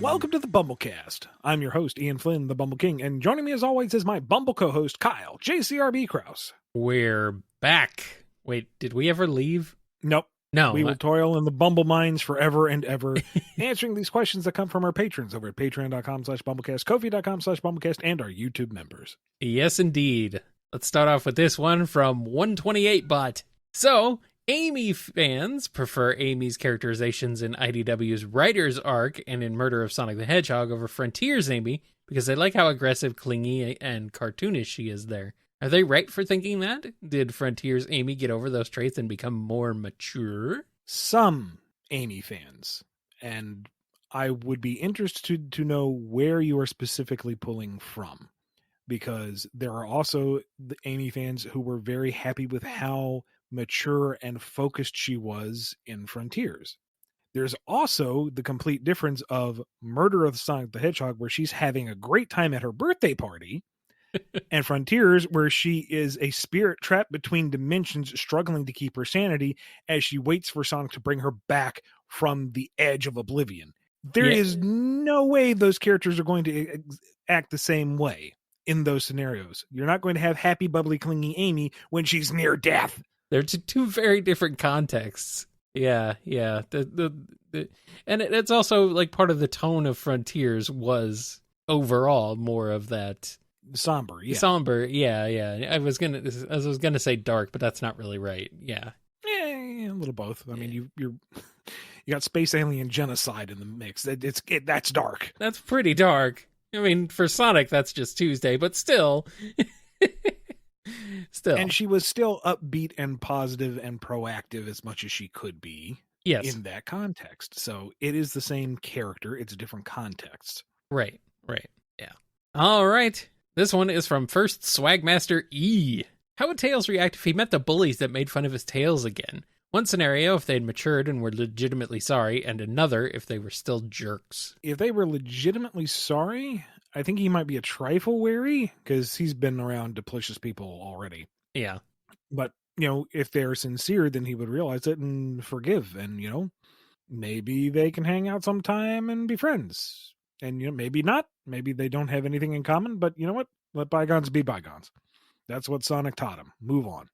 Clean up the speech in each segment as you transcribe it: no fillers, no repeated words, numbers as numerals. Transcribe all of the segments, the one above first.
Welcome to the BumbleKast. I'm your host, Ian Flynn, the Bumble King, and joining me as always is my Bumble co-host, Kyle, JCRB Krause. We're back. Wait, did we ever leave? Nope. No. We will toil in the Bumble mines forever and ever, answering these questions that come from our patrons over at patreon.com/BumbleKast, Ko-fi.com/BumbleKast, and our YouTube members. Yes, indeed. Let's start off with this one from 128bot. So, Amy fans prefer Amy's characterizations in IDW's Writer's Arc and in Murder of Sonic the Hedgehog over Frontier's Amy because they like how aggressive, clingy, and cartoonish she is there. Are they right for thinking that? Did Frontier's Amy get over those traits and become more mature? Some Amy fans, and I would be interested to know where you are specifically pulling from, because there are also the Amy fans who were very happy with how mature and focused she was in Frontiers. There's also the complete difference of Murder of Sonic the Hedgehog, where she's having a great time at her birthday party, and Frontiers, where she is a spirit trapped between dimensions, struggling to keep her sanity as she waits for Sonic to bring her back from the edge of oblivion. There is no way those characters are going to act the same way in those scenarios. You're not going to have happy, bubbly, clingy Amy when she's near death. They're two very different contexts. Yeah. And it's also like part of the tone of Frontiers was overall more of that somber. Yeah. I was gonna say dark, but that's not really right. Yeah, a little both. I mean, you got space alien genocide in the mix. That's dark. That's pretty dark. I mean, for Sonic, that's just Tuesday, but still. And she was still upbeat and positive and proactive as much as she could be in that context. So it is the same character. It's a different context. Right. Yeah. All right. This one is from First Swagmaster E. How would Tails react if he met the bullies that made fun of his tails again? One scenario, if they'd matured and were legitimately sorry, and another, if they were still jerks. If they were legitimately sorry, I think he might be a trifle wary, because he's been around duplicitous people already. Yeah. But, if they're sincere, then he would realize it and forgive. And, maybe they can hang out sometime and be friends. And, maybe not. Maybe they don't have anything in common. But you know what? Let bygones be bygones. That's what Sonic taught him. Move on.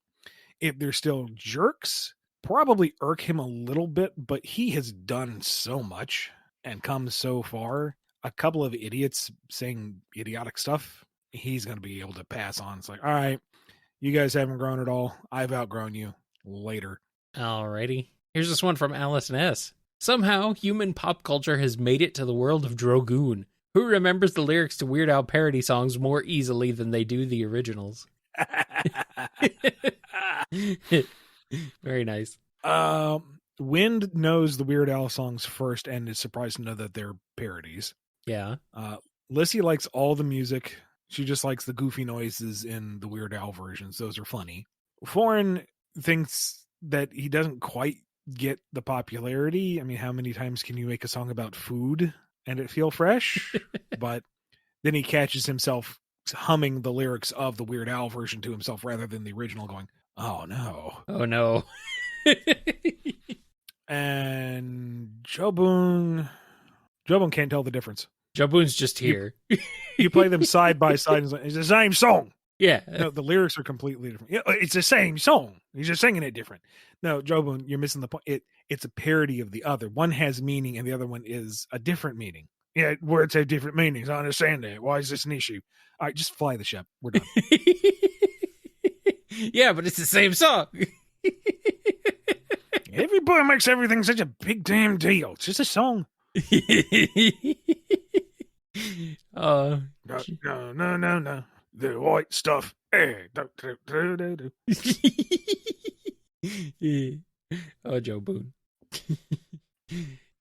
If they're still jerks, probably irk him a little bit, but he has done so much and come so far. A couple of idiots saying idiotic stuff, he's going to be able to pass on. It's like, all right, you guys haven't grown at all. I've outgrown you. Later. Alrighty. Here's this one from Allison S. Somehow, human pop culture has made it to the world of Drogoon. Who remembers the lyrics to Weird Al parody songs more easily than they do the originals? Very nice. Wind knows the Weird Al songs first and is surprised to know that they're parodies. Yeah. Lissy likes all the music. She just likes the goofy noises in the Weird Al versions. Those are funny. Foreign thinks that he doesn't quite get the popularity. I mean, how many times can you make a song about food and it feel fresh? But then he catches himself humming the lyrics of the Weird Al version to himself rather than the original, going, oh no. Oh no. And Joboon can't tell the difference. Joboon's just here. You play them side by side and it's the same song. Yeah. No, the lyrics are completely different. Yeah, it's the same song. He's just singing it different. No, Joboon, you're missing the point. It's a parody of the other. One has meaning and the other one is a different meaning. Yeah, words have different meanings. I understand that. Why is this an issue? All right, just fly the ship. We're done. Yeah, but it's the same song. Everybody makes everything such a big damn deal. It's just a song. No. The white stuff. Oh, Joboon.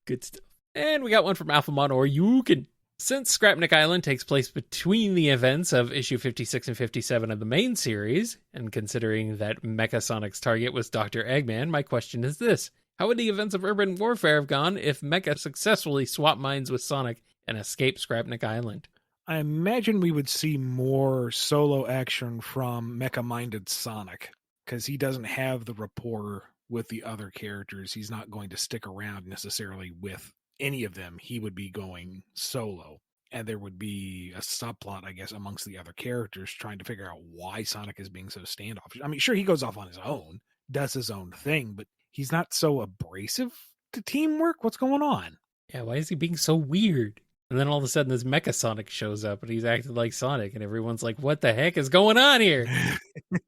Good stuff. And we got one from Alphamon or Yukin. Since Scrapnik Island takes place between the events of issue 56 and 57 of the main series, and considering that Mecha Sonic's target was Dr. Eggman, my question is this. How would the events of Urban Warfare have gone if Mecha successfully swapped minds with Sonic and escaped Scrapnik Island? I imagine we would see more solo action from Mecha-minded Sonic, because he doesn't have the rapport with the other characters. He's not going to stick around necessarily with any of them, he would be going solo. And there would be a subplot, I guess, amongst the other characters trying to figure out why Sonic is being so standoffish. I mean, sure, he goes off on his own, does his own thing, but he's not so abrasive to teamwork. What's going on? Yeah, why is he being so weird? And then all of a sudden this Mecha Sonic shows up and he's acting like Sonic and everyone's like, what the heck is going on here?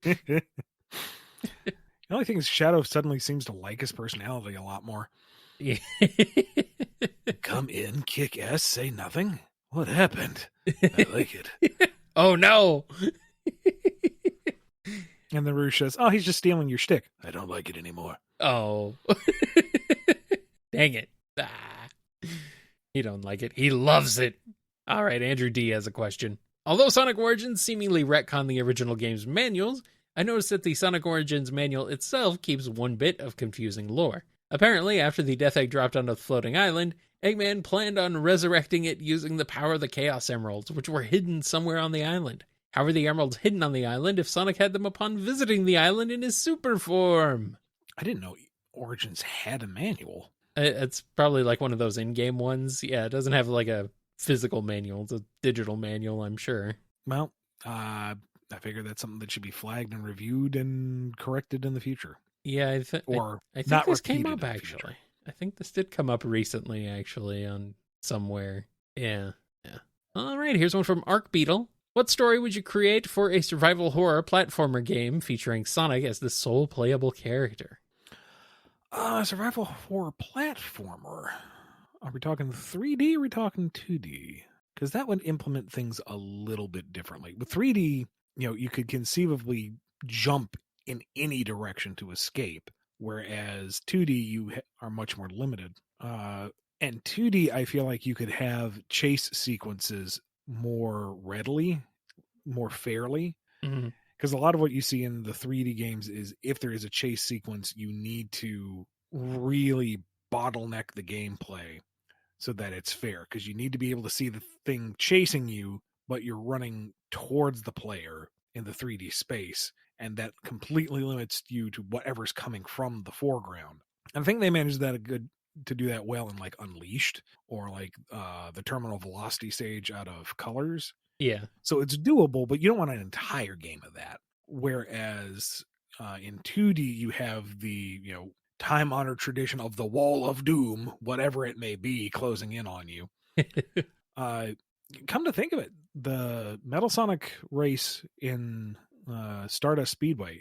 The only thing is Shadow suddenly seems to like his personality a lot more. Yeah. Come in, kick ass, say nothing. What happened? I like it. Oh no. And then Rouge says, oh, he's just stealing your shtick. I don't like it anymore. Oh. Dang it. Ah. He don't like it. He loves it. All right, Andrew D has a question. Although Sonic Origins seemingly retcon the original game's manuals, I noticed that the Sonic Origins manual itself keeps one bit of confusing lore. Apparently, after the Death Egg dropped onto the floating island, Eggman planned on resurrecting it using the power of the Chaos Emeralds, which were hidden somewhere on the island. How were the emeralds hidden on the island if Sonic had them upon visiting the island in his super form? I didn't know Origins had a manual. It's probably like one of those in-game ones. Yeah, it doesn't have like a physical manual. It's a digital manual, I'm sure. Well, I figure that's something that should be flagged and reviewed and corrected in the future. Yeah, I think not this came repeated up, in the actually. future. I think this did come up recently, actually, on somewhere. Yeah. All right, here's one from Arc Beetle. What story would you create for a survival horror platformer game featuring Sonic as the sole playable character? Survival horror platformer. Are we talking 3D or are we talking 2D? Because that would implement things a little bit differently. With 3D, you could conceivably jump in any direction to escape, whereas 2D, you are much more limited. And 2D, I feel like you could have chase sequences more readily, more fairly. Mm-hmm. Because a lot of what you see in the 3D games is if there is a chase sequence, you need to really bottleneck the gameplay so that it's fair. Because you need to be able to see the thing chasing you, but you're running towards the player in the 3D space. And that completely limits you to whatever's coming from the foreground. And I think they managed to do that well in like Unleashed or like the terminal velocity stage out of Colors. Yeah. So it's doable, but you don't want an entire game of that. Whereas in 2D, you have the, time-honored tradition of the Wall of Doom, whatever it may be, closing in on you. Come to think of it, the Metal Sonic race in Stardust Speedway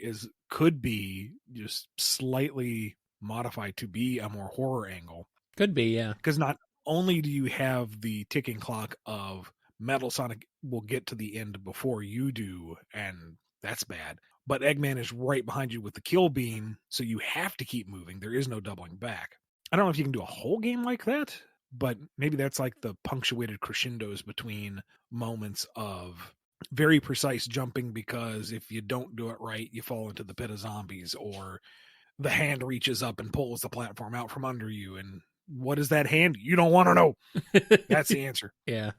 could be just slightly modified to be a more horror angle. Could be, yeah. Because not only do you have the ticking clock of Metal Sonic will get to the end before you do, and that's bad. But Eggman is right behind you with the kill beam, so you have to keep moving. There is no doubling back. I don't know if you can do a whole game like that, but maybe that's like the punctuated crescendos between moments of very precise jumping, because if you don't do it right, you fall into the pit of zombies, or the hand reaches up and pulls the platform out from under you, and what is that hand? You don't want to know. That's the answer. Yeah.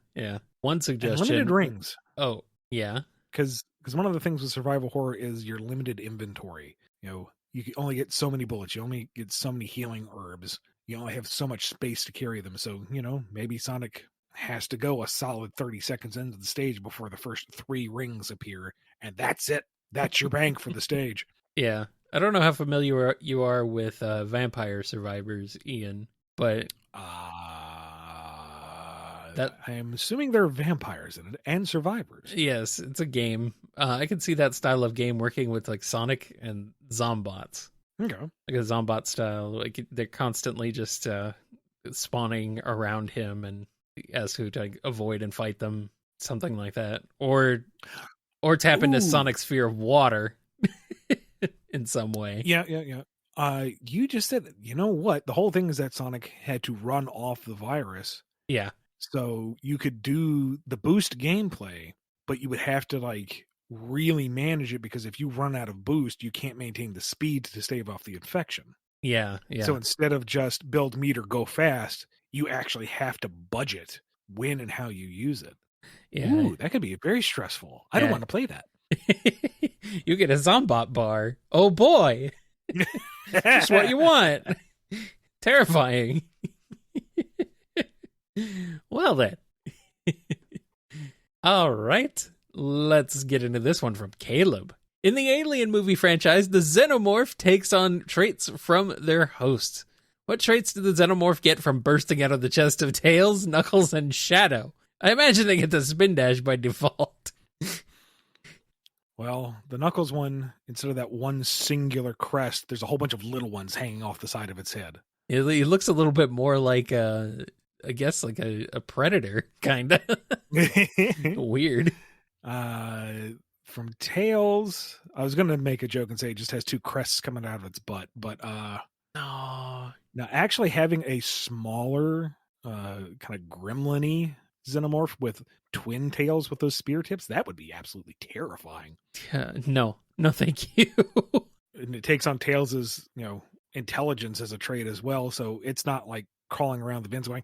One suggestion. And limited rings. Oh, yeah. Because one of the things with survival horror is your limited inventory. You can only get so many bullets. You only get so many healing herbs. You only have so much space to carry them. So, maybe Sonic has to go a solid 30 seconds into the stage before the first 3 rings appear. And that's it. That's your bank for the stage. Yeah. I don't know how familiar you are with Vampire Survivors, Ian, but I am assuming there are vampires in it and survivors. Yes, it's a game. I can see that style of game working with like Sonic and Zombots. Okay. Like a Zombot style. Like they're constantly just spawning around him and asks who to avoid and fight them. Something like that. Or tap into Sonic's fear of water in some way. Yeah. You just said, you know what? The whole thing is that Sonic had to run off the virus. Yeah. So you could do the boost gameplay, but you would have to like really manage it, because if you run out of boost, you can't maintain the speed to stave off the infection. Yeah. So instead of just build meter, go fast, you actually have to budget when and how you use it. Yeah. Ooh, that could be very stressful. I don't want to play that. You get a Zombot bar. Oh boy. Just what you want. Terrifying. Well then. All right. Let's get into this one from Caleb. In the Alien movie franchise, the xenomorph takes on traits from their hosts. What traits do the xenomorph get from bursting out of the chest of Tails, Knuckles, and Shadow? I imagine they get the spin dash by default. Well, the Knuckles one, instead of that one singular crest, there's a whole bunch of little ones hanging off the side of its head. It looks a little bit more like I guess like a predator, kind of. Weird. From Tails, I was going to make a joke and say it just has two crests coming out of its butt, but No. now actually having a smaller, kind of gremlin-y xenomorph with twin tails with those spear tips, that would be absolutely terrifying. No, thank you. And it takes on Tails's, intelligence as a trait as well, so it's not like crawling around the bins going.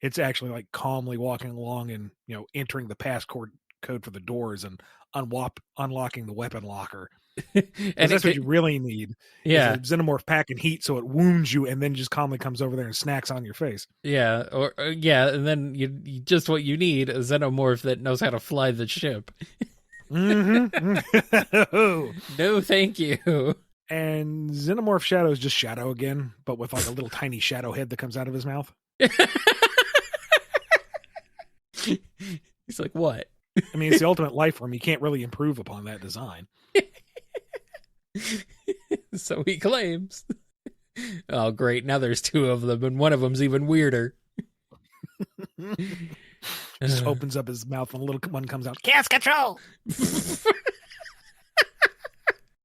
It's actually like calmly walking along and entering the passcode code for the doors and unlocking the weapon locker. And that's what you really need. Yeah, is a xenomorph packing heat so it wounds you and then just calmly comes over there and snacks on your face. Yeah, or and then you just what you need, a xenomorph that knows how to fly the ship. Mm-hmm. No, thank you. And Xenomorph Shadow is just Shadow again, but with like a little tiny shadow head that comes out of his mouth. He's like, what? I mean, it's the ultimate life form. You can't really improve upon that design. So he claims. Oh, great. Now there's two of them, and one of them's even weirder. Just opens up his mouth and a little one comes out. Cast control!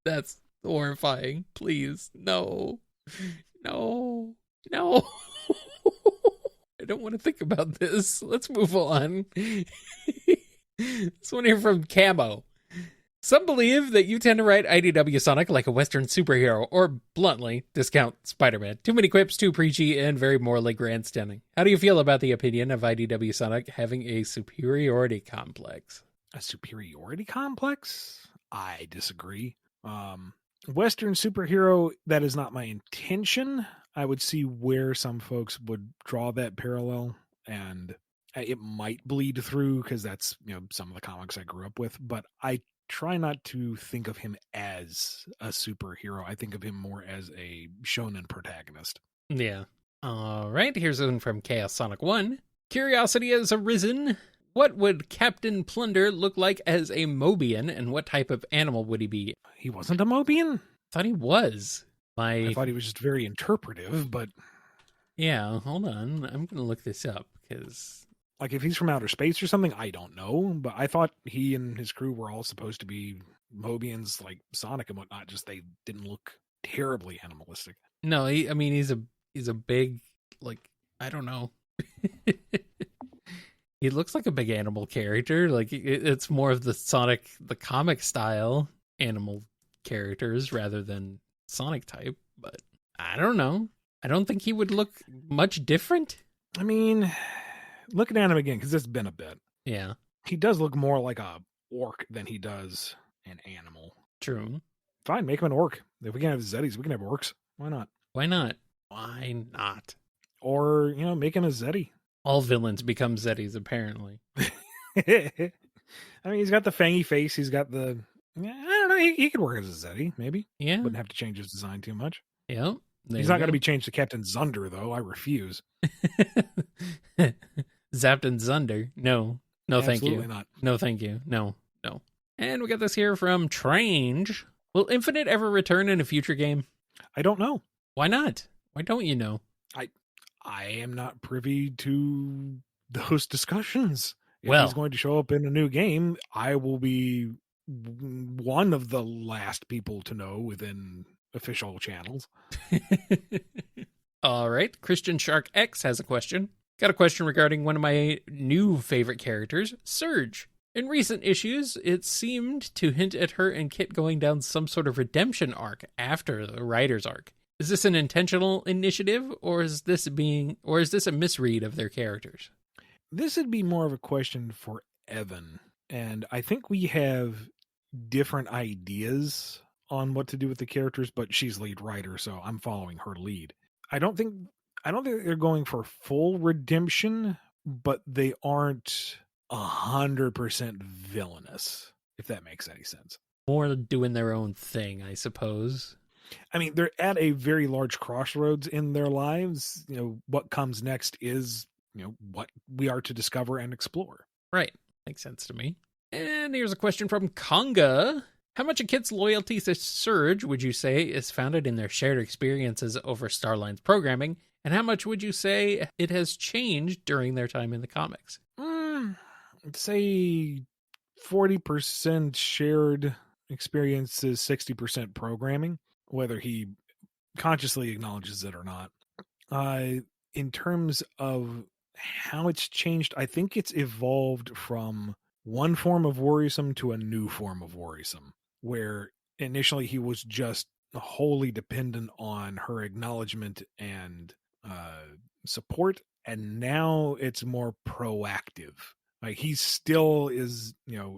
That's horrifying. Please. No. I don't want to think about this. Let's move on. This one here from Camo. Some believe that you tend to write IDW Sonic like a Western superhero, or bluntly, discount Spider-Man. Too many quips, too preachy, and very morally grandstanding. How do you feel about the opinion of IDW Sonic having a superiority complex? A superiority complex? I disagree. Western superhero, that is not my intention. I would see where some folks would draw that parallel, and it might bleed through because that's some of the comics I grew up with, but I try not to think of him as a superhero. I think of him more as a shonen protagonist. Yeah. All right, here's one from Chaos Sonic 1. Curiosity has arisen. What would Captain Plunder look like as a Mobian, and what type of animal would he be? He wasn't a Mobian? I thought he was. I thought he was just very interpretive, but... Yeah, hold on. I'm going to look this up, because... Like, if he's from outer space or something, I don't know, but I thought he and his crew were all supposed to be Mobians like Sonic and whatnot, just they didn't look terribly animalistic. No, he's a big, like, I don't know. He looks like a big animal character. Like, it's more of the Sonic, the comic style animal characters rather than Sonic type, but I don't know. I don't think he would look much different. I mean, looking at him again, because it's been a bit. Yeah. He does look more like a orc than he does an animal. True. Fine, make him an orc. If we can have Zeddies, we can have orcs. Why not? Why not? Why not? Or, make him a Zeddy. All villains become Zeddies, apparently. I mean, he's got the fangy face. He's got the... I don't know. He could work as a Zeddy, maybe. Yeah. Wouldn't have to change his design too much. Yeah. He's not going to be changed to Captain Zunder, though. I refuse. Zapton Zunder. No. No, thank you. Absolutely not. No, thank you. No. And we got this here from Trange. Will Infinite ever return in a future game? I don't know. Why not? Why don't you know? I am not privy to those discussions. If Well, he's going to show up in a new game, I will be one of the last people to know within official channels. All right. Christian Shark X has a question. Got a question regarding one of my new favorite characters, Surge. In recent issues, it seemed to hint at her and Kit going down some sort of redemption arc after the writer's arc. Is this an intentional initiative, or is this a misread of their characters? This would be more of a question for Evan, and I think we have different ideas on what to do with the characters, but she's lead writer, so I'm following her lead. I don't think I don't think they're going for full redemption, but they aren't 100% villainous, if that makes any sense. More doing their own thing, I suppose. I mean, they're at a very large crossroads in their lives. What comes next is, what we are to discover and explore. Right. Makes sense to me. And here's a question from Conga. How much a kid's loyalty to Surge would you say is founded in their shared experiences over Starline's programming? And how much would you say it has changed during their time in the comics? I'd say 40% shared experiences, 60% programming, whether he consciously acknowledges it or not. In terms of how it's changed, I think it's evolved from one form of worrisome to a new form of worrisome, where initially he was just wholly dependent on her acknowledgement and support, and now it's more proactive. Like, he still is,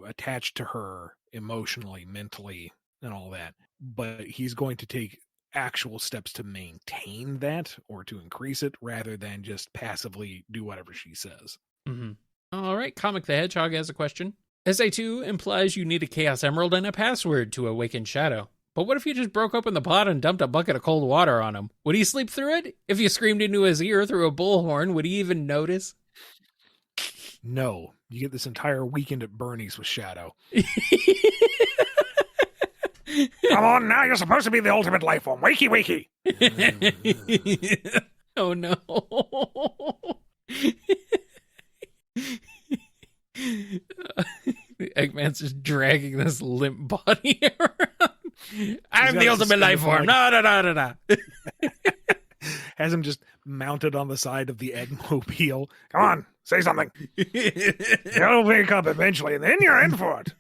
attached to her emotionally, mentally, and all that, but he's going to take actual steps to maintain that or to increase it rather than just passively do whatever she says. Mm-hmm. All right, Comic the Hedgehog has a question. SA2 implies you need a Chaos Emerald and a password to awaken Shadow. But what if you just broke open the pot and dumped a bucket of cold water on him? Would he sleep through it? If you screamed into his ear through a bullhorn, would he even notice? No. You get this entire weekend at Bernie's with Shadow. Come on now, you're supposed to be the ultimate life form. Wakey, wakey. Oh no. Eggman's just dragging this limp body around. I'm the ultimate life form. No. Has him just mounted on the side of the Eggmobile. Come on, say something. You'll wake up eventually, and then you're in for it.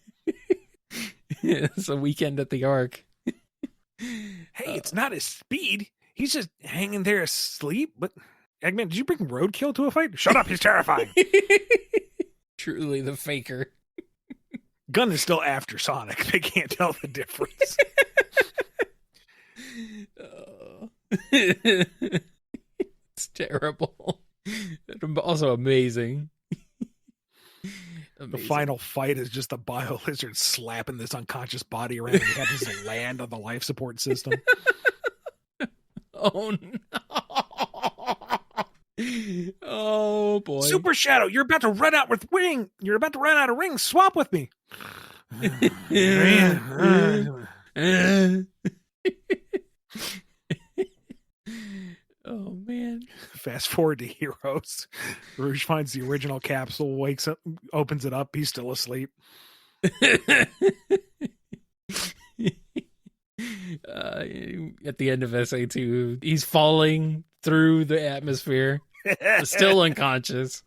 It's a weekend at the Ark. Hey, it's not his speed. He's just hanging there asleep. But Eggman, did you bring Roadkill to a fight? Shut up, he's terrifying. Truly the faker. Gun is still after Sonic. They can't tell the difference. It's terrible. Also amazing. The final fight is just a bio lizard slapping this unconscious body around and happens to land on the life support system. Oh no. Oh boy. Super Shadow, you're about to run out with wing. You're about to run out of rings. Swap with me. Oh man. Fast forward to Heroes. Rouge finds the original capsule, wakes up, opens it up. He's still asleep. At the end of SA2, he's falling through the atmosphere, still unconscious.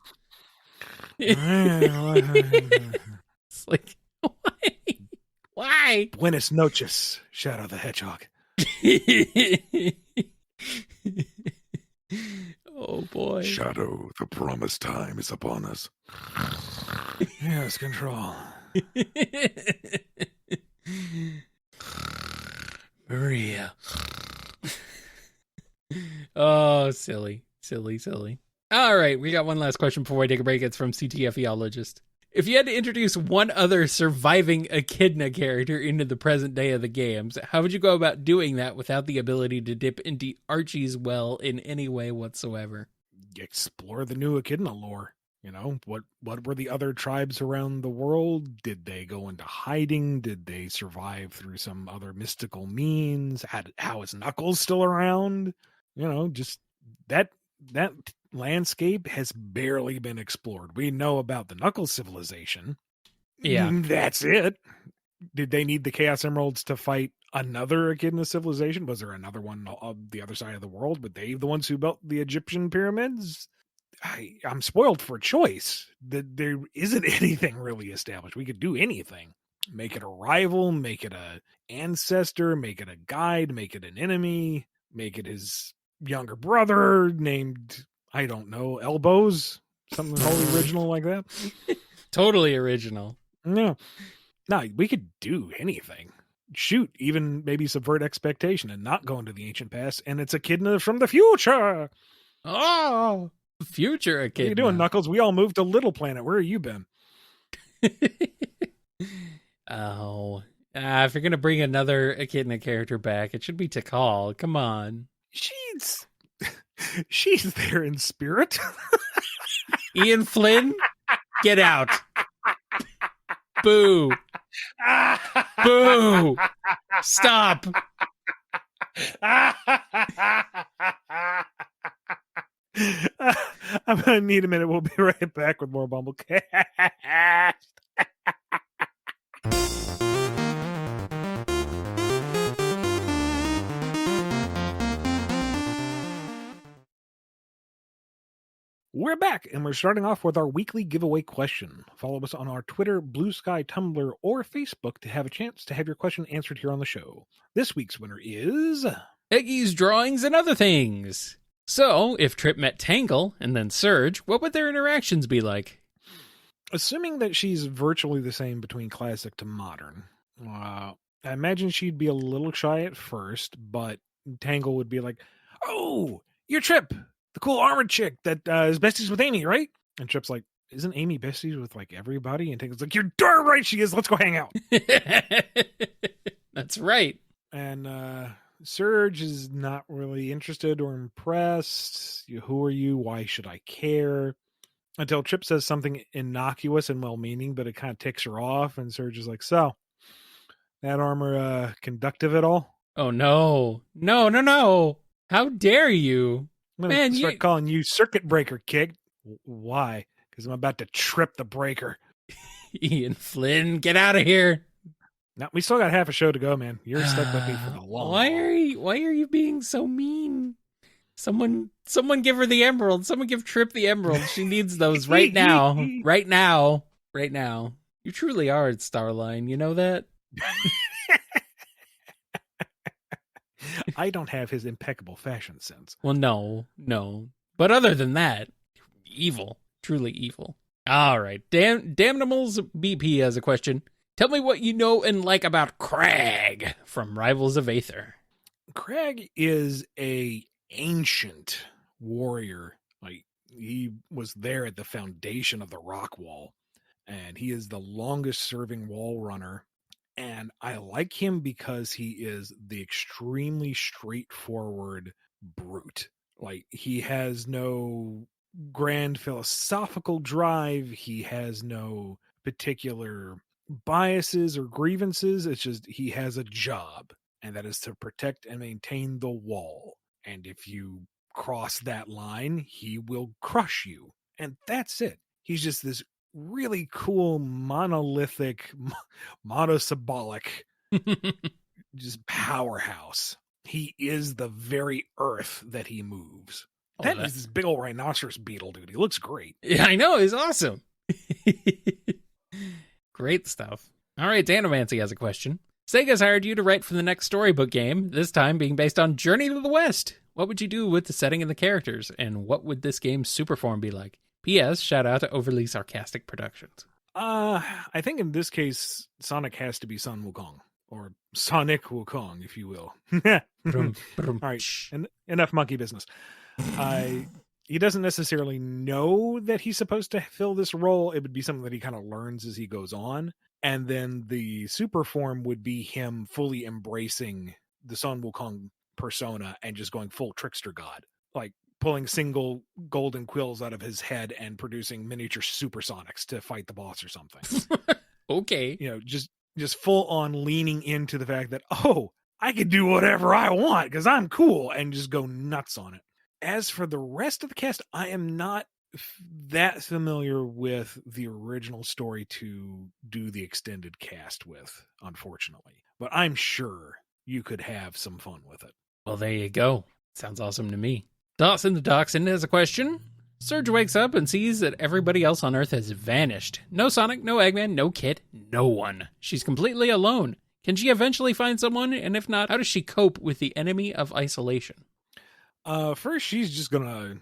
It's like, why? Buenas noches, Shadow the Hedgehog. Oh boy. Shadow, the promised time is upon us. Yes, control. Maria. Oh, silly. All right, we got one last question before we take a break. It's from CTFeologist. If you had to introduce one other surviving Echidna character into the present day of the games, how would you go about doing that without the ability to dip into Archie's well in any way whatsoever? Explore the new Echidna lore. What were the other tribes around the world? Did they go into hiding? Did they survive through some other mystical means? How is Knuckles still around? Just that landscape has barely been explored. We know about the Knuckles civilization. Yeah. That's it. Did they need the Chaos Emeralds to fight another Echidna civilization? Was there another one on the other side of the world? Were they the ones who built the Egyptian pyramids? I'm spoiled for choice. There isn't anything really established. We could do anything. Make it a rival, make it a ancestor, make it a guide, make it an enemy, make it his younger brother named, I don't know, Elbows? Something wholly original like that? Totally original. No, we could do anything. Shoot, even maybe subvert expectation and not go into the ancient past, and it's Echidna from the future. Oh, future What are you doing, Knuckles? We all moved to Little Planet. Where have you been? Oh, if you're gonna bring another Echidna character back, it should be Tikal. Come on, She's there in spirit. Ian Flynn, get out! Boo! Boo! Stop! I'm gonna need a minute. We'll be right back with more BumbleKast. We're back, and we're starting off with our weekly giveaway question. Follow us on our Twitter, Blue Sky, Tumblr, or Facebook to have a chance to have your question answered here on the show. This week's winner is... Eggy's Drawings and Other Things. So, if Trip met Tangle and then Surge, what would their interactions be like? Assuming that she's virtually the same between classic to modern, I imagine she'd be a little shy at first, but Tangle would be like, "Oh, you're Trip, the cool armored chick that is besties with Amy, right?" And Trip's like, "Isn't Amy besties with like everybody?" And Tangle's like, "You're darn right she is. Let's go hang out." That's right. And Surge is not really interested or impressed. Who are you? Why should I care? Until Trip says something innocuous and well-meaning, but it kind of ticks her off. And Surge is like, "So, that armor conductive at all?" Oh, no. No. How dare you? I'm going to start calling you Circuit Breaker, kid. Why? Because I'm about to trip the breaker. Ian Flynn, get out of here. No, we still got half a show to go, man. You're stuck with me for the long Why are you being so mean? Someone give her the emerald. Someone give Trip the emerald. She needs those right now. Right now. You truly are Starline. You know that? I don't have his impeccable fashion sense. Well, no. But other than that, evil. Truly evil. All right. Damnimals BP has a question. Tell me what you know and like about Crag from Rivals of Aether. Crag is a ancient warrior. Like, he was there at the foundation of the rock wall, and he is the longest serving wall runner. And I like him because he is the extremely straightforward brute. Like, he has no grand philosophical drive. He has no particular biases or grievances. It's just he has a job, and that is to protect and maintain the wall. And if you cross that line, he will crush you. And that's it. He's just this really cool monolithic monosymbolic just powerhouse. He is the very earth that he moves. That is this big old rhinoceros beetle, dude. He looks great. Yeah, I know. He's awesome. Great stuff. All right, Danomancy has a question. Sega's hired you to write for the next storybook game, this time being based on Journey to the West. What would you do with the setting and the characters, and what would this game's superform be like? P.S. Shout out to Overly Sarcastic Productions. I think in this case, Sonic has to be Sun Wukong, or Sonic Wukong, if you will. All right, enough monkey business. He doesn't necessarily know that he's supposed to fill this role. It would be something that he kind of learns as he goes on. And then the super form would be him fully embracing the Sun Wukong persona and just going full trickster god. Like pulling single golden quills out of his head and producing miniature supersonics to fight the boss or something. Okay. You know, just full on leaning into the fact that, oh, I can do whatever I want because I'm cool, and just go nuts on it. As for the rest of the cast, I am not that familiar with the original story to do the extended cast with, unfortunately. But I'm sure you could have some fun with it. Well, there you go. Sounds awesome to me. Dawson the Dachshund has a question. Surge wakes up and sees that everybody else on Earth has vanished. No Sonic, no Eggman, no Kit, no one. She's completely alone. Can she eventually find someone? And if not, how does she cope with the enemy of isolation? First, she's just gonna,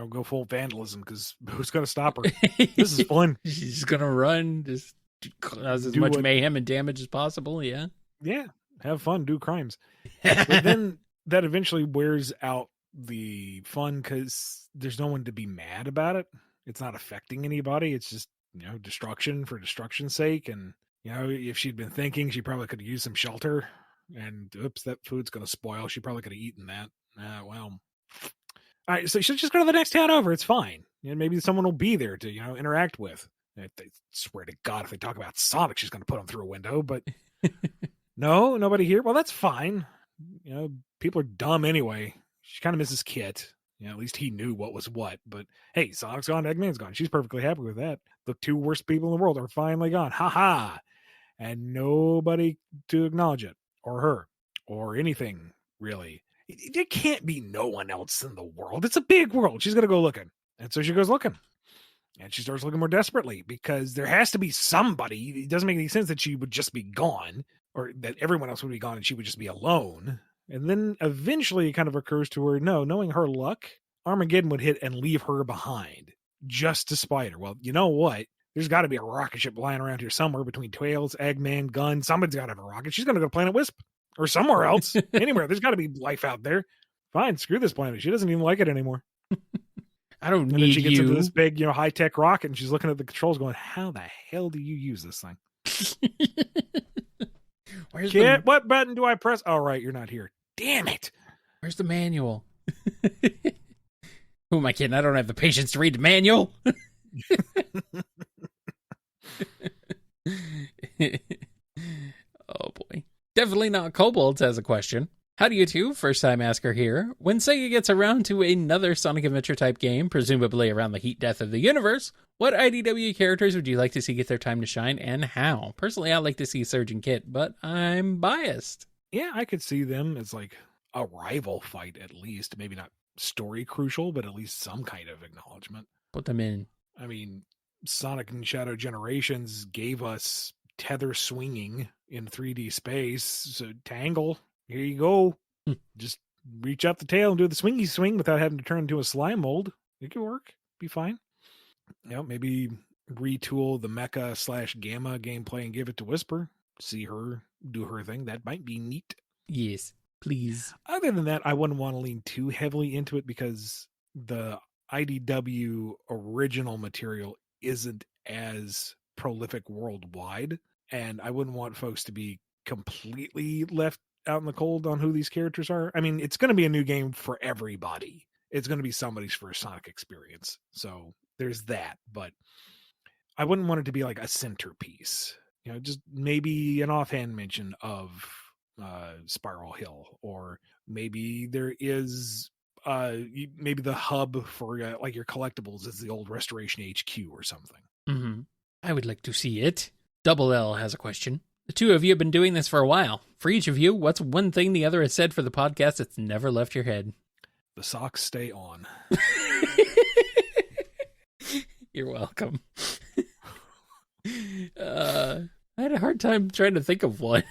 go full vandalism, because who's gonna stop her? This is fun. She's just gonna run, just cause as much mayhem and damage as possible. Yeah, have fun, do crimes. But then that eventually wears out the fun because there's no one to be mad about it. It's not affecting anybody. It's just, destruction for destruction's sake. And, if she'd been thinking, she probably could have used some shelter. And oops, that food's going to spoil. She probably could have eaten that. Well. All right, so she'll just go to the next town over. It's fine. And maybe someone will be there to, interact with. I swear to God, if they talk about Sonic, she's going to put him through a window. But no, nobody here. Well, that's fine. People are dumb anyway. She kind of misses Kit. At least he knew what was what. But hey, Sonic's gone, Eggman's gone. She's perfectly happy with that. The two worst people in the world are finally gone. Ha ha. And nobody to acknowledge it, or her, or anything, really. There can't be no one else in the world. It's a big world. She's going to go looking. And so she goes looking. And she starts looking more desperately because there has to be somebody. It doesn't make any sense that she would just be gone, or that everyone else would be gone and she would just be alone. And then eventually it kind of occurs to her, no, knowing her luck, Armageddon would hit and leave her behind just to spite her. Well, you know what? There's got to be a rocket ship lying around here somewhere between Tails, Eggman, Gun. Somebody's got to have a rocket. She's going to go to Planet Wisp or somewhere else. Anywhere. There's got to be life out there. Fine, screw this planet. She doesn't even like it anymore. I don't and need then she gets you. into this big, high-tech rocket, and she's looking at the controls going, how the hell do you use this thing? Kid, what button do I press? Oh, right, you're not here. Damn it. Where's the manual? Who am I kidding? I don't have the patience to read the manual. Oh, boy. Definitely not Kobolds has a question. Howdy you two, first time asker here. When Sega gets around to another Sonic Adventure type game, presumably around the heat death of the universe, what IDW characters would you like to see get their time to shine and how? Personally, I'd like to see Surge and Kit, but I'm biased. Yeah, I could see them as like a rival fight at least. Maybe not story crucial, but at least some kind of acknowledgement. Put them in. I mean, Sonic and Shadow Generations gave us tether swinging in 3D space. So Tangle, here you go. Just reach out the tail and do the swingy swing without having to turn into a slime mold. It could work. Be fine. Maybe retool the Mecha / Gamma gameplay and give it to Whisper. See her do her thing. That might be neat. Yes, please. Other than that, I wouldn't want to lean too heavily into it because the IDW original material isn't as prolific worldwide, and I wouldn't want folks to be completely left out in the cold on who these characters are. I mean, it's going to be a new game for everybody. It's going to be somebody's first Sonic experience. So there's that, but I wouldn't want it to be like a centerpiece. Just maybe an offhand mention of Spiral Hill, or maybe there is maybe the hub for like your collectibles is the old Restoration HQ or something. Mm-hmm. I would like to see it. Double L has a question. The two of you have been doing this for a while. For each of you, what's one thing the other has said for the podcast that's never left your head? The socks stay on. You're welcome. I had a hard time trying to think of one.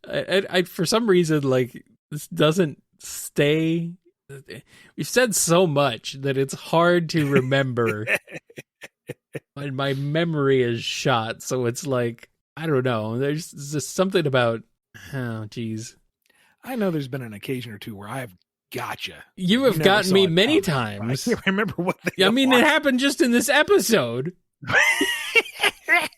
I for some reason, like, this doesn't stay. We've said so much that it's hard to remember. And my memory is shot, so it's like, I don't know. There's just something about, oh, geez. I know there's been an occasion or two where I've gotcha. You have gotten me many times. I can't remember what they I mean, it happened just in this episode. It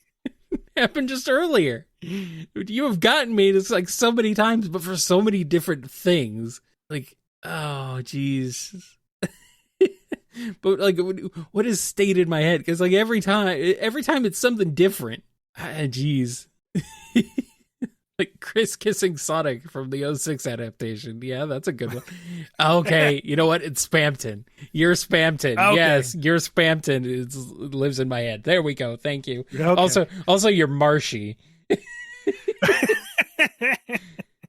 happened just earlier. You have gotten me this like so many times, but for so many different things. Like, oh, geez. But like, what is stayed in my head? Because like every time it's something different. Jeez. Like Chris kissing Sonic from the 06 adaptation. Yeah, that's a good one. Okay, you know what? It's Spampton. You're Spampton. Okay. Yes, you're Spampton. It lives in my head. There we go. Thank you. Okay. Also, you're Marshy.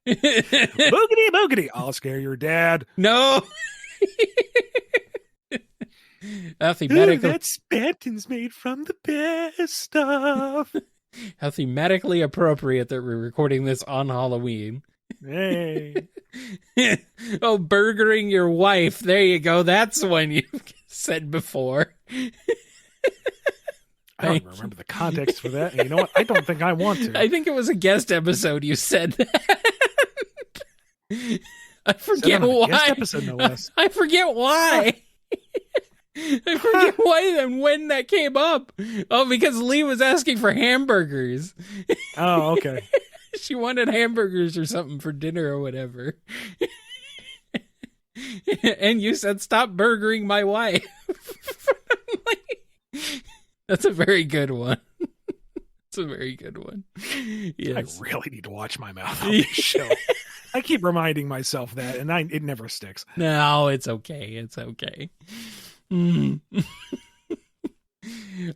Boogity, boogity. I'll scare your dad. No. That Spampton's made from the best stuff. How thematically appropriate that we're recording this on Halloween. Hey. Oh, burgering your wife. There you go. That's one you've said before. I don't remember the context for that. And you know what? I don't think I want to. I think it was a guest episode you said that. I forget why. Guest episode, no less. I forget why. I forget why and when that came up. Oh, because Lee was asking for hamburgers. Oh, okay. She wanted hamburgers or something for dinner or whatever. And you said, stop burgering my wife. That's a very good one. It's a very good one. Yes. I really need to watch my mouth on this show. I keep reminding myself that, and it never sticks. No, it's okay. It's okay.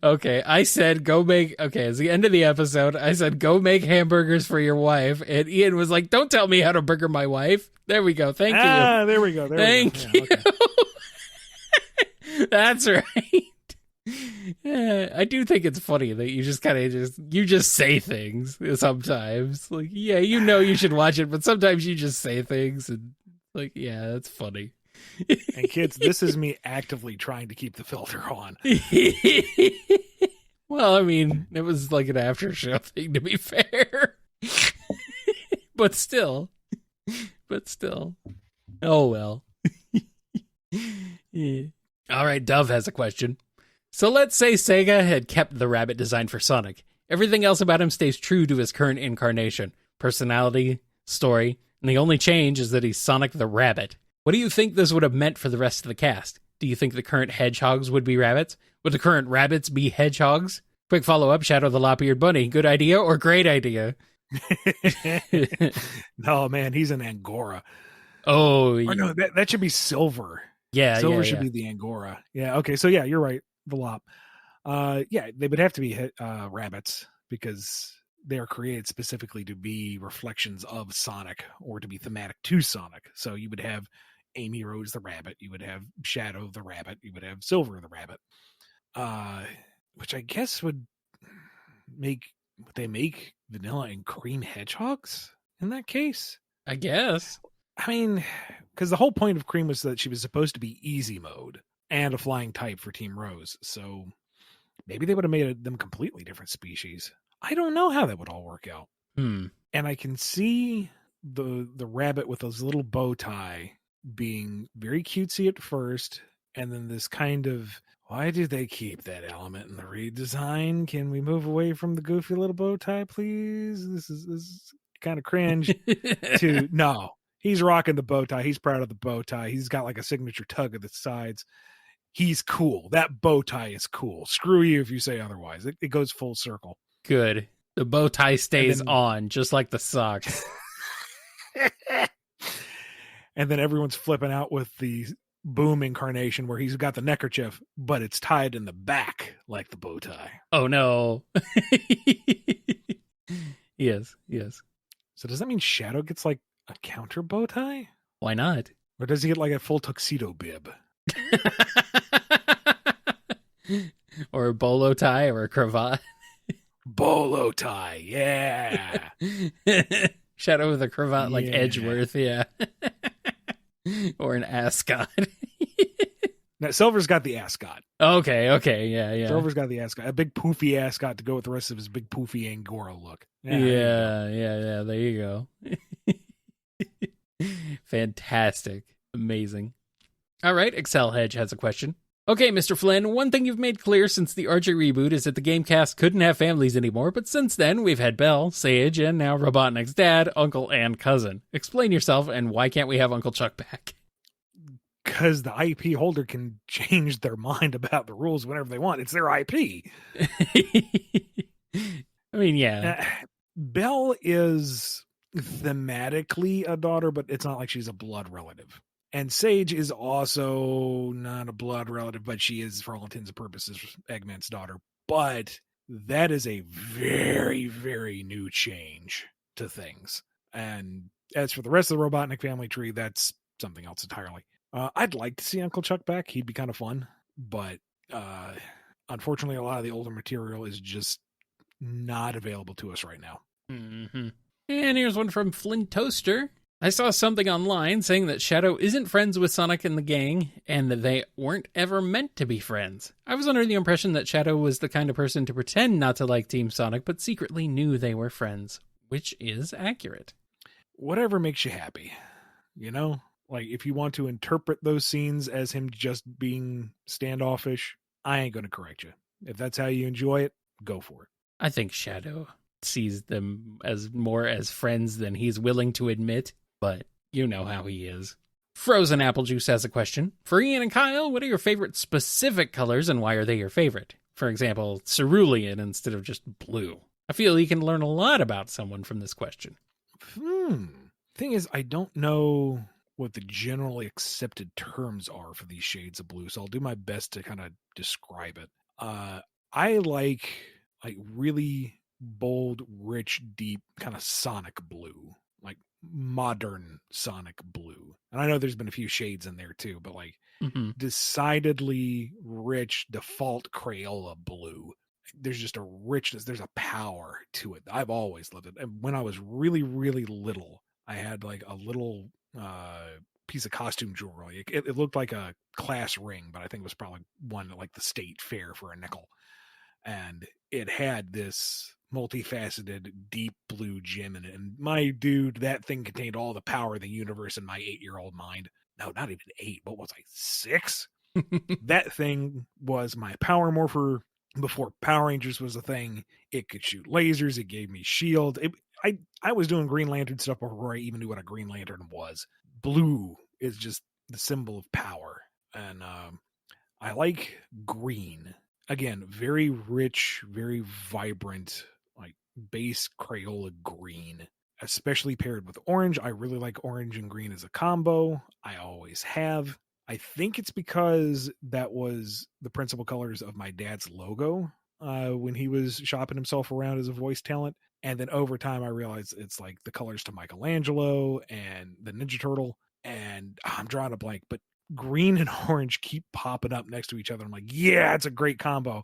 Okay, I said go make... Okay, it's the end of the episode. I said go make hamburgers for your wife. And Ian was like, don't tell me how to burger my wife. There we go. Thank you. There we go. Thank you. Yeah, okay. That's right. Yeah, I do think it's funny that you just kind of just say things sometimes. Like, yeah, you know you should watch it, but sometimes you just say things and like, yeah, that's funny. And kids, this is me actively trying to keep the filter on. Well, I mean, it was like an after show thing, to be fair. But still. Oh, well. Yeah. All right, Dove has a question. So let's say Sega had kept the rabbit design for Sonic. Everything else about him stays true to his current incarnation. Personality, story, and the only change is that he's Sonic the Rabbit. What do you think this would have meant for the rest of the cast? Do you think the current hedgehogs would be rabbits? Would the current rabbits be hedgehogs? Quick follow-up, Shadow the Lop-Eared Bunny. Good idea or great idea? No, man, he's an Angora. Oh, or no, that should be Silver. Yeah, Silver should be the Angora. Yeah, okay, so yeah, you're right. The Lop. Yeah, they would have to be rabbits because they are created specifically to be reflections of Sonic or to be thematic to Sonic. So you would have Amy Rose the rabbit, you would have Shadow the rabbit, you would have Silver the rabbit. Which I guess would make vanilla and cream hedgehogs in that case? I guess. I mean, because the whole point of Cream was that she was supposed to be easy mode and a flying type for Team Rose. So maybe they would have made them completely different species. I don't know how that would all work out. And I can see the rabbit with his little bow tie being very cutesy at first, and then this kind of, why did they keep that element in the redesign? Can we move away from the goofy little bow tie, please? This is kind of cringe. To no, he's rocking the bow tie. He's proud of the bow tie. He's got like a signature tug at the sides. He's cool. That bow tie is cool. Screw you if you say otherwise. It goes full circle. Good. The bow tie stays on, just like the socks. And then everyone's flipping out with the Boom incarnation where he's got the neckerchief, but it's tied in the back like the bow tie. Oh, no. Yes. So does that mean Shadow gets like a counter bow tie? Why not? Or does he get like a full tuxedo bib? Or a bolo tie or a cravat. Bolo tie, yeah. Shadow with a cravat like Edgeworth, yeah. Or an ascot. Now, Silver's got the ascot. Okay, yeah. Silver's got the ascot. A big poofy ascot to go with the rest of his big poofy Angora look. Yeah, there you go. Fantastic. Amazing. All right, Excel Hedge has a question. Okay, Mr. Flynn, one thing you've made clear since the Archie reboot is that the game cast couldn't have families anymore, but since then, we've had Belle, Sage, and now Robotnik's dad, uncle, and cousin. Explain yourself, and why can't we have Uncle Chuck back? Because the IP holder can change their mind about the rules whenever they want. It's their IP. I mean, yeah. Belle is thematically a daughter, but it's not like she's a blood relative. And Sage is also not a blood relative, but she is, for all intents and purposes, Eggman's daughter. But that is a very, very new change to things. And as for the rest of the Robotnik family tree, that's something else entirely. I'd like to see Uncle Chuck back. He'd be kind of fun. But unfortunately, a lot of the older material is just not available to us right now. Mm-hmm. And here's one from Flint Toaster. I saw something online saying that Shadow isn't friends with Sonic and the gang, and that they weren't ever meant to be friends. I was under the impression that Shadow was the kind of person to pretend not to like Team Sonic, but secretly knew they were friends, which is accurate. Whatever makes you happy. you know? Like, if you want to interpret those scenes as him just being standoffish, I ain't going to correct you. If that's how you enjoy it, go for it. I think Shadow sees them as more as friends than he's willing to admit, but you know how he is. Frozen Apple Juice has a question. For Ian and Kyle, what are your favorite specific colors and why are they your favorite? For example, cerulean instead of just blue. I feel you can learn a lot about someone from this question. Thing is, I don't know what the generally accepted terms are for these shades of blue, so I'll do my best to kind of describe it. I like really bold, rich, deep kind of sonic blue, like modern sonic blue. And I know there's been a few shades in there too, but like decidedly rich default Crayola blue. There's just a richness, there's a power to it. I've always loved it. And when I was really, really little, I had like a little piece of costume jewelry. It looked like a class ring, but I think it was probably one at like the state fair for a nickel. And it had this multifaceted deep blue gem in it. And my dude, that thing contained all the power of the universe in my 8-year-old mind. No, not even 8. What was I, 6? That thing was my power morpher before Power Rangers was a thing. It could shoot lasers. It gave me shield. I was doing Green Lantern stuff before I even knew what a Green Lantern was. Blue is just the symbol of power. And I like green. Again, very rich, very vibrant, like base Crayola green, especially paired with orange. I really like orange and green as a combo. I always have. I think it's because that was the principal colors of my dad's logo when he was shopping himself around as a voice talent. And then over time, I realized it's like the colors to Michelangelo and the Ninja Turtle. And I'm drawing a blank, but green and orange keep popping up next to each other. I'm like, yeah, it's a great combo.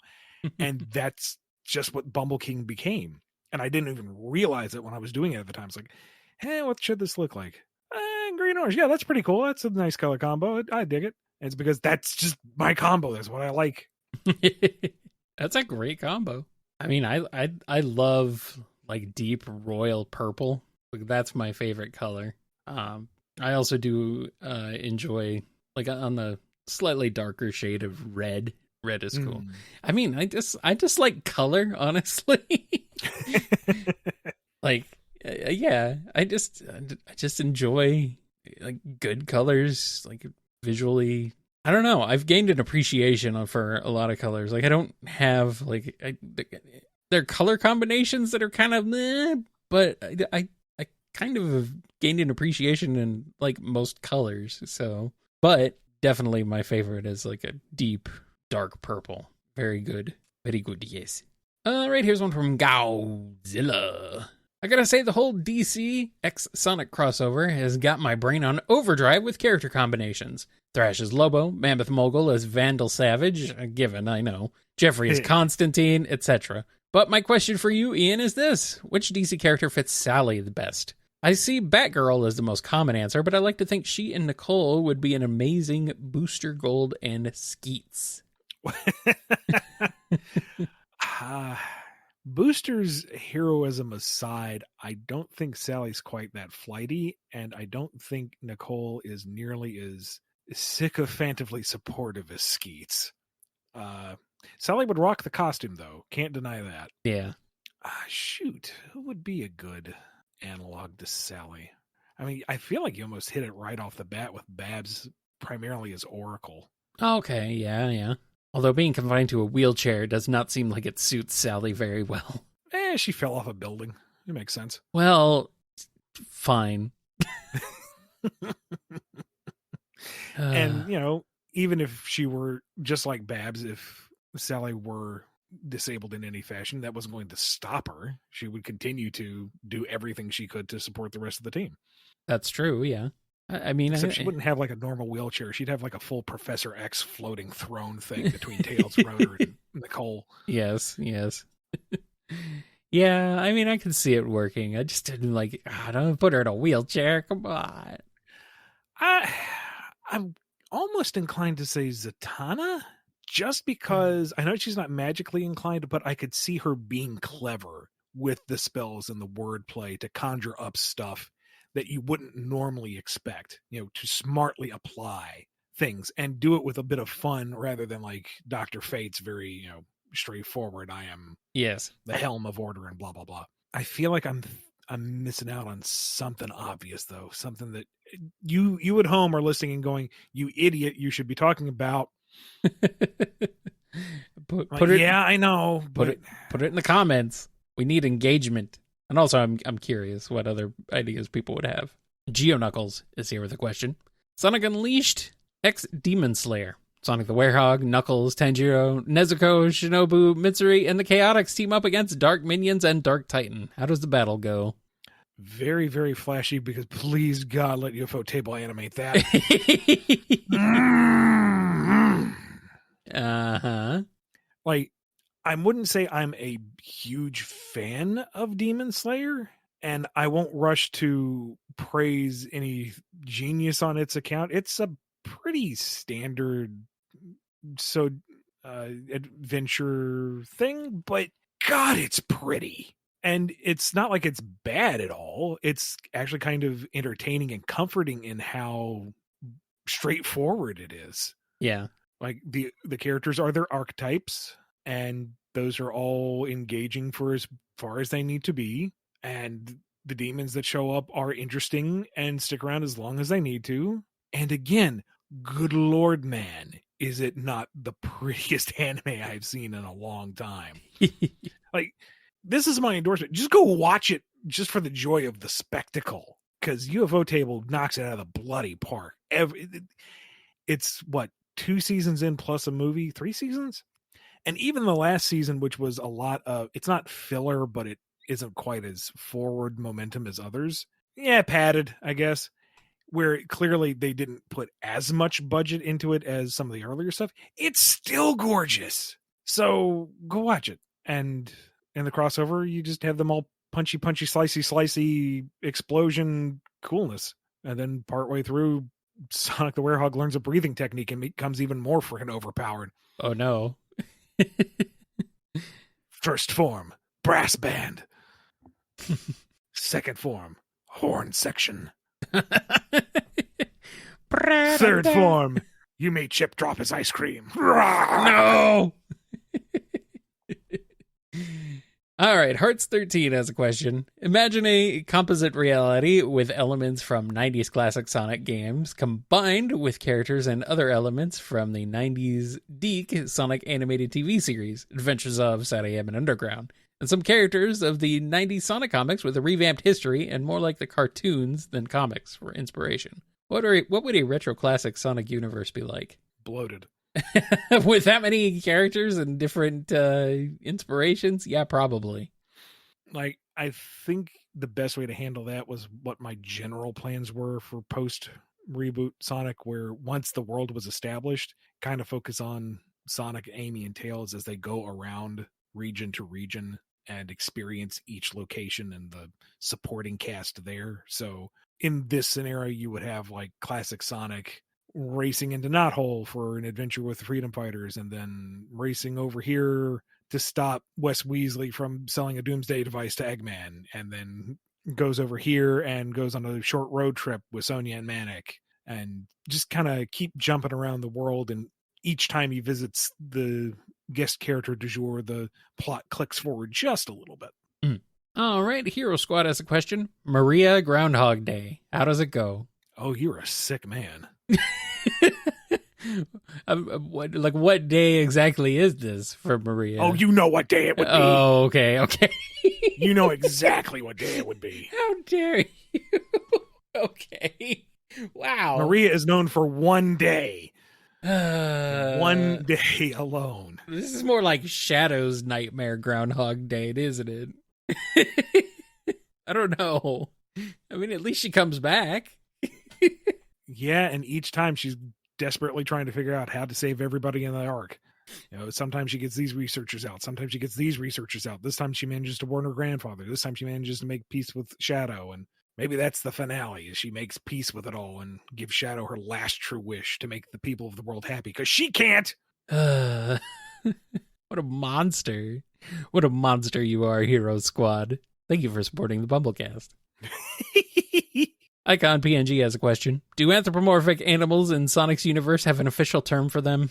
And that's just what Bumble King became. And I didn't even realize it when I was doing it at the time. It's like, hey, what should this look like? Green orange. Yeah, that's pretty cool. That's a nice color combo. I dig it. And it's because that's just my combo. That's what I like. That's a great combo. I mean, I love like deep royal purple. Like, that's my favorite color. I also do enjoy like on the slightly darker shade of red. Red is cool. I mean, I just like color, honestly. Like, yeah, I just enjoy like good colors, like visually. I don't know. I've gained an appreciation for a lot of colors. Like, I don't have like there are color combinations that are kind of meh, but I kind of have gained an appreciation in like most colors. So, but definitely my favorite is like a deep dark purple. Very good. Very good, yes. Right, here's one from Godzilla. I gotta say, the whole DC X Sonic crossover has got my brain on overdrive with character combinations. Thrash as Lobo, Mammoth Mogul as Vandal Savage, a given, I know. Jeffrey as Constantine, etc. But my question for you, Ian, is this. Which DC character fits Sally the best? I see Batgirl as the most common answer, but I like to think she and Nicole would be an amazing Booster Gold and Skeets. Booster's heroism aside, I don't think Sally's quite that flighty, and I don't think Nicole is nearly as sycophantively supportive as Skeets. Sally would rock the costume, though. Can't deny that. Yeah. Shoot, who would be a good analog to Sally? I mean, I feel like you almost hit it right off the bat with Babs primarily as Oracle. Okay, yeah. Although being confined to a wheelchair does not seem like it suits Sally very well. She fell off a building. It makes sense. Well, fine. And, even if she were just like Babs, if Sally were disabled in any fashion, that wasn't going to stop her. She would continue to do everything she could to support the rest of the team. That's true, yeah. I mean, except she wouldn't have like a normal wheelchair. She'd have like a full Professor X floating throne thing between Tails, Rotor, and Nicole. Yes. Yeah, I mean, I can see it working. I just didn't don't put her in a wheelchair. Come on. I'm almost inclined to say Zatanna, just because I know she's not magically inclined, but I could see her being clever with the spells and the wordplay to conjure up stuff that you wouldn't normally expect, to smartly apply things and do it with a bit of fun rather than like Dr. Fate's very, straightforward. I am Yes. the helm of order and blah, blah, blah. I feel like I'm missing out on something obvious though. Something that you at home are listening and going, you idiot, you should be talking about. Put it. Yeah, I know. Put it in the comments. We need engagement. And also, I'm curious what other ideas people would have. GeoKnuckles is here with a question. Sonic Unleashed X Demon Slayer. Sonic the Werehog, Knuckles, Tanjiro, Nezuko, Shinobu, Mitsuri, and the Chaotix team up against Dark Minions and Dark Titan. How does the battle go? Very, very flashy, because please, God, let UFO Table animate that. Uh-huh. Like, I wouldn't say I'm a huge fan of Demon Slayer, and I won't rush to praise any genius on its account. It's a pretty standard adventure thing, but God, it's pretty. And it's not like it's bad at all. It's actually kind of entertaining and comforting in how straightforward it is. Yeah. Like the characters are their archetypes, and those are all engaging for as far as they need to be. And the demons that show up are interesting and stick around as long as they need to. And again, good Lord, man, is it not the prettiest anime I've seen in a long time? Like, this is my endorsement. Just go watch it just for the joy of the spectacle, because UFO Table knocks it out of the bloody park. It's what, 2 seasons in plus a movie, 3 seasons? And even the last season, which was a lot of, it's not filler, but it isn't quite as forward momentum as others. Yeah, padded, I guess. Where clearly they didn't put as much budget into it as some of the earlier stuff. It's still gorgeous. So go watch it. And in the crossover, you just have them all punchy, slicey explosion coolness. And then partway through, Sonic the Werehog learns a breathing technique and becomes even more freaking overpowered. Oh no. First form, brass band. Second form, horn section. Third form, you made Chip drop his ice cream. No. All right, Hearts13 has a question. Imagine a composite reality with elements from 90s classic Sonic games combined with characters and other elements from the 90s Deke Sonic animated TV series, Adventures of Sad AM and Underground, and some characters of the 90s Sonic comics with a revamped history and more like the cartoons than comics for inspiration. What would a retro classic Sonic universe be like? Bloated. With that many characters and different inspirations? Yeah, probably. Like, I think the best way to handle that was what my general plans were for post-reboot Sonic, where once the world was established, kind of focus on Sonic, Amy, and Tails as they go around region to region and experience each location and the supporting cast there. So in this scenario, you would have like classic Sonic racing into Knothole for an adventure with the Freedom Fighters, and then racing over here to stop Wes Weasley from selling a Doomsday device to Eggman, and then goes over here and goes on a short road trip with Sonia and Manic, and just kind of keep jumping around the world. And each time he visits the guest character du jour, the plot clicks forward just a little bit. All right, Hero Squad has a question. Maria Groundhog Day. How does it go? Oh, you're a sick man. What day exactly is this for Maria? Oh, you know what day it would be. Oh, okay. You know exactly what day it would be. How dare you? Okay. Wow. Maria is known for one day. One day alone. This is more like Shadow's Nightmare Groundhog Day, isn't it? I don't know. I mean, at least she comes back. Yeah, and each time she's desperately trying to figure out how to save everybody in the Ark. Sometimes she gets these researchers out. Sometimes she gets these researchers out. This time she manages to warn her grandfather. This time she manages to make peace with Shadow. And maybe that's the finale, is she makes peace with it all and gives Shadow her last true wish to make the people of the world happy, because she can't. What a monster. What a monster you are, Hero Squad. Thank you for supporting the BumbleKast. Icon PNG has a question. Do anthropomorphic animals in Sonic's universe have an official term for them?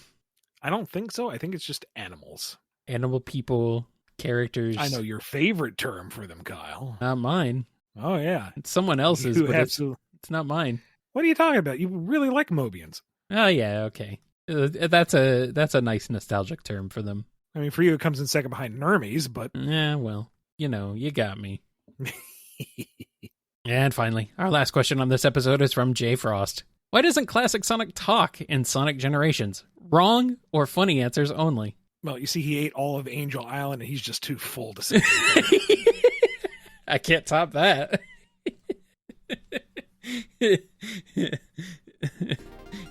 I don't think so. I think it's just animals. Animal people, characters. I know your favorite term for them, Kyle. Not mine. Oh, yeah. It's someone else's, You but absolutely... it's not mine. What are you talking about? You really like Mobians. Oh, yeah, okay. That's a nice nostalgic term for them. I mean, for you, it comes in second behind Nermies, but... Yeah, well, you got me. And finally, our last question on this episode is from Jay Frost. Why doesn't classic Sonic talk in Sonic Generations? Wrong or funny answers only? Well, you see, he ate all of Angel Island, and he's just too full to say. I can't top that.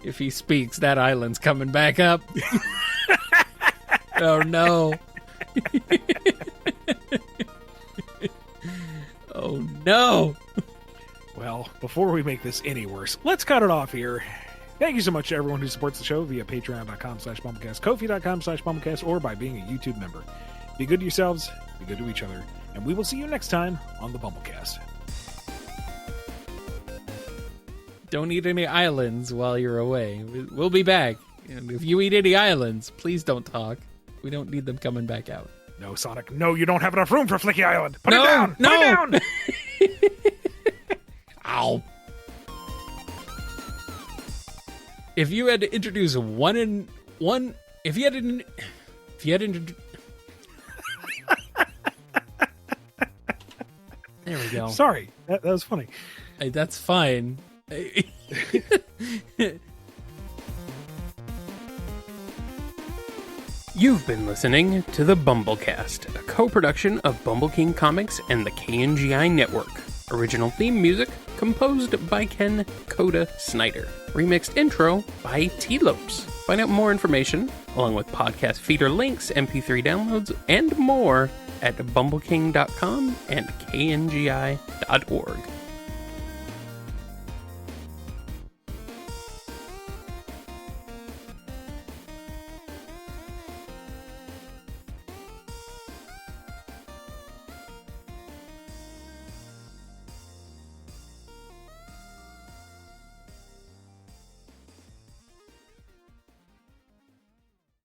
If he speaks, that island's coming back up. Oh, no. Oh, no. Well, before we make this any worse, let's cut it off here. Thank you so much to everyone who supports the show via patreon.com/BumbleKast, Ko-fi.com/BumbleKast, or by being a YouTube member. Be good to yourselves, be good to each other, and we will see you next time on the BumbleKast. Don't eat any islands while you're away. We'll be back. And if you eat any islands, please don't talk. We don't need them coming back out. No, Sonic, no, you don't have enough room for Flicky Island. Put No, it down! no! Put it down! Ow. If you had to introduce if you had to there we go. Sorry, that was funny. Hey, that's fine. You've been listening to the BumbleKast, a co-production of Bumble King Comics and the KNGI Network. Original theme music composed by Ken Coda Snyder. Remixed intro by T-Lopes. Find out more information, along with podcast feeder links, MP3 downloads, and more at bumbleking.com and kngi.org.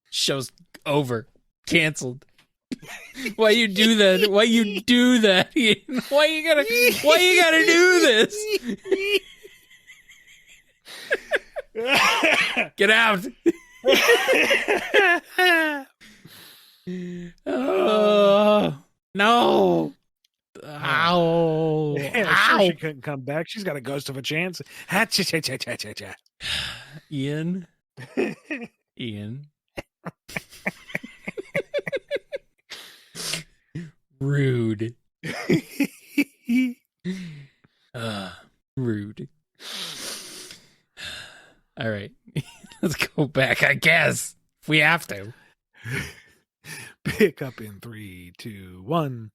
Show's over. Canceled. Why you do that? Why you do that? Ian? Why you gotta do this? Get out. Oh, no. Ow. Yeah, sure, she couldn't come back. She's got a ghost of a chance. Ha-cha-cha-cha-cha-cha. Ian. Ian. Rude. Rude. All right. Let's go back, I guess. If we have to. Pick up in 3, 2, 1.